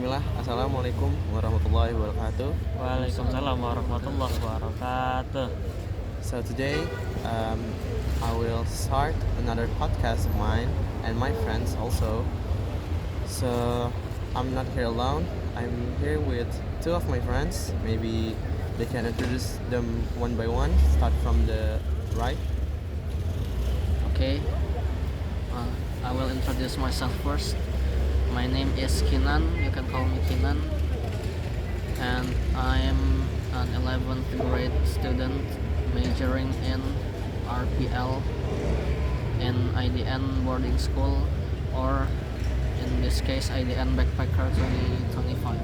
Bismillah. Assalamualaikum warahmatullahi wabarakatuh. Waalaikumsalam warahmatullahi wabarakatuh. So today, um, I will start another podcast of mine and my friends also. So I'm not here alone. I'm here with two of my friends. Maybe they can introduce them one by one. Start from the right. Okay, I will introduce myself first. My name is Kinan. You can call me Kinan, and I am an 11th grade student majoring in RPL in IDN boarding school, or in this case IDN Backpacker 2025.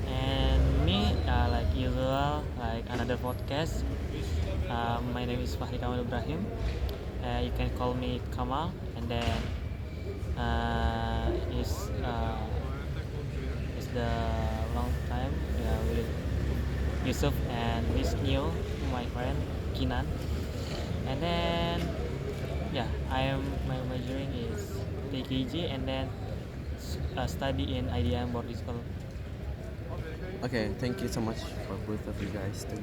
And me, like usual, like another podcast. My name is Kamal Ibrahim. You can call me Kamal, and then is the long time with Yusuf and this new my friend Kinan. And then my majoring is TKG, and then study in IDN boarding school. Okay, thank you so much for both of you guys to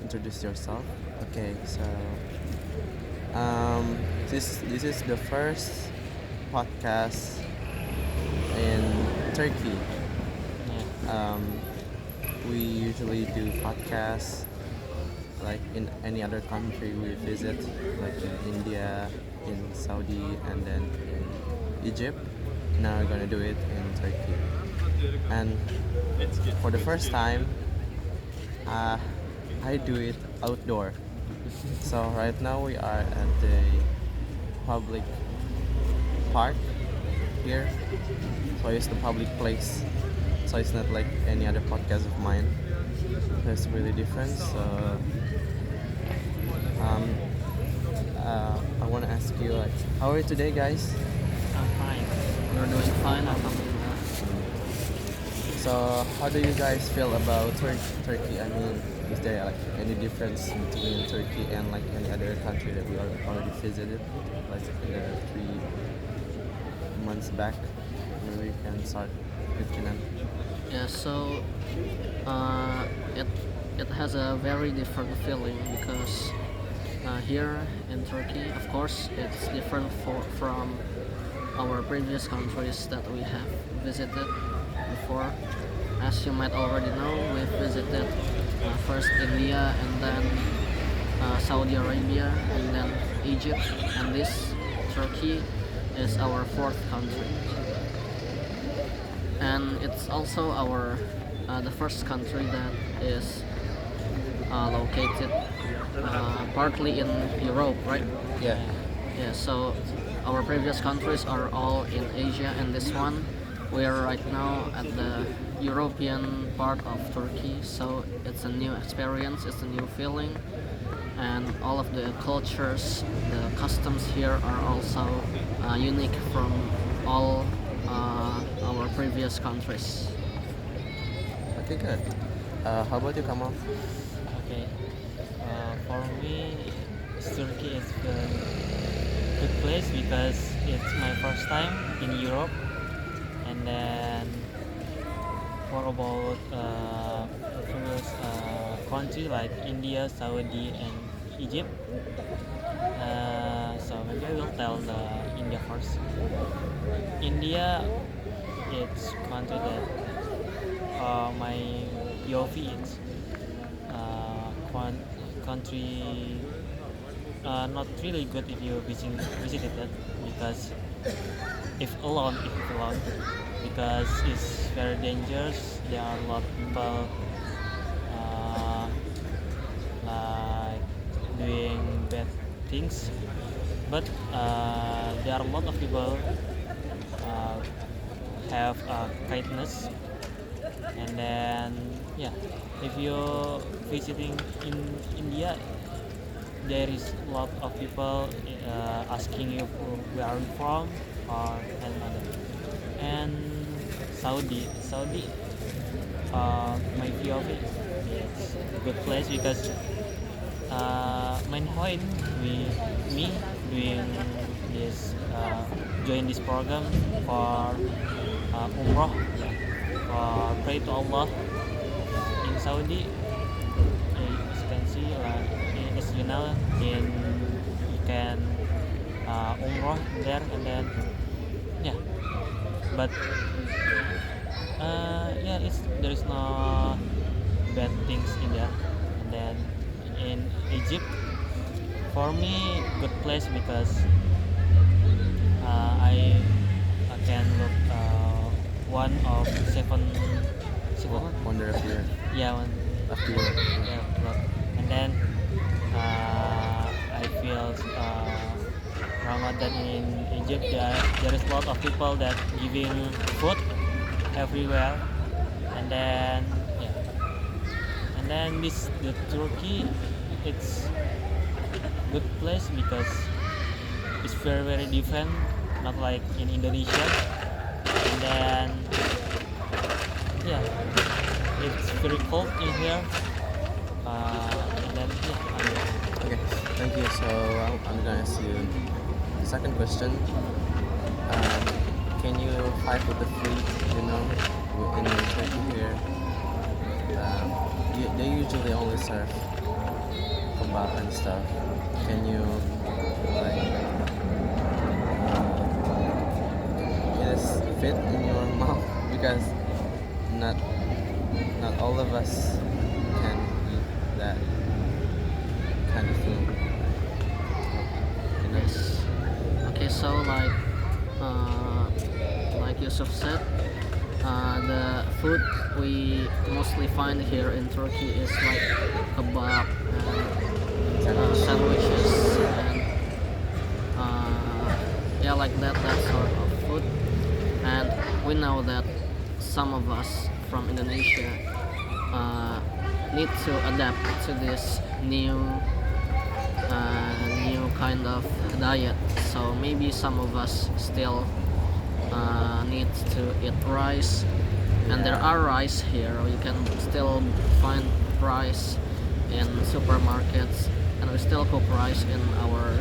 introduce yourself. Okay, so this is the first podcast in Turkey. Yeah. We usually do podcasts like in any other country we visit, like in India, in Saudi, and then in Egypt. Now we're gonna do it in Turkey. And for the first time, I do it outdoor. So right now we are at the public park here. So it's the public place. So it's not like any other podcast of mine. It's really different. So I want to ask you, like, how are you today, guys? I'm fine. We're doing fine, alhamdulillah. So how do you guys feel about Turkey? I mean, is there like any difference between Turkey and like any other country that we already visited, like in the 3 months back? Maybe we can start with Kinan. Yeah, so it has a very different feeling because here in Turkey, of course, it's different from our previous countries that we have visited before. As you might already know, we visited first India, and then Saudi Arabia, and then Egypt, and this Turkey is our fourth country. And it's also the first country that is located partly in Europe, right? Yeah. Yeah, so our previous countries are all in Asia, and this one we are right now at the European part of Turkey. So it's a new experience, it's a new feeling, and all of the cultures, the customs here are also unique from all our previous countries. Okay, good. How about you, Kamal? Okay. For me, Turkey is a good place because it's my first time in Europe, and then for about previous country like India, Saudi, and Egypt. So maybe I will tell the India first. India, it's country that my POV is country not really good if you visited it, because if alone because it's very dangerous. There are a lot of people like doing bad things, but there are a lot of people have kindness. And then if you're visiting in India, there is a lot of people asking you where are you from, or another. And Saudi, my POV, it's a good place because main point me doing this join this program for umroh, or pray to Allah. In Saudi, as you can see, as you know, you can umroh there, and then yeah, but yeah, there is no bad things in there. And then in Egypt, for me, good place because I can look one of seven Wonder if you're yeah one up to your yeah look. And then I feel Ramadan in Egypt, there is a lot of people that giving food everywhere. And then yeah, and then the Turkey, it's good place because it's very different, not like in Indonesia. And then yeah, it's very cold in here. And then yeah, Okay, thank you. So I'm gonna ask you the second question. Um, can you fight with the fleet? You know, in Turkey here, they usually only serve kebab and stuff. Can you like it is fit in your mouth because not not all of us can eat that kind of food. You know? Yes. Okay, so like Yusuf said, the food we mostly find here in Turkey is like kebab and sandwiches and yeah, like that sort of food. And we know that some of us from Indonesia need to adapt to this new kind of diet. So maybe some of us still need to eat rice, and there are rice here. You can still find rice in supermarkets, and we still cook rice in our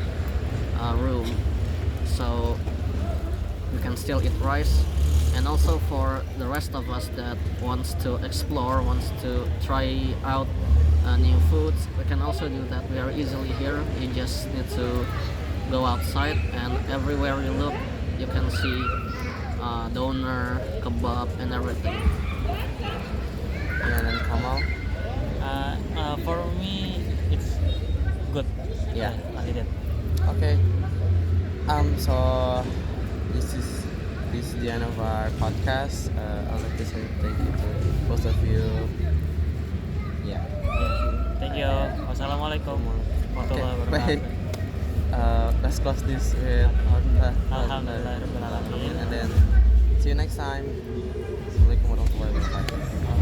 room. So we can still eat rice. And also for the rest of us that wants to explore, wants to try out new foods, we can also do that very easily here. You just need to go outside, and everywhere you look you can see doner, kebab, and everything. And then Kamal. for me it's good. Yeah. I did it. Okay. So this is the end of our podcast. I'd like to say thank you to both of you. Yeah. Thank you. Wassalamualaikum warahmatullahi Okay. wabarakatuh. Wait. Let's close this with Alhamdulillah. Alhamdulillahirabbil alamin. And then see you next time. Assalamualaikum warahmatullahi wabarakatuh.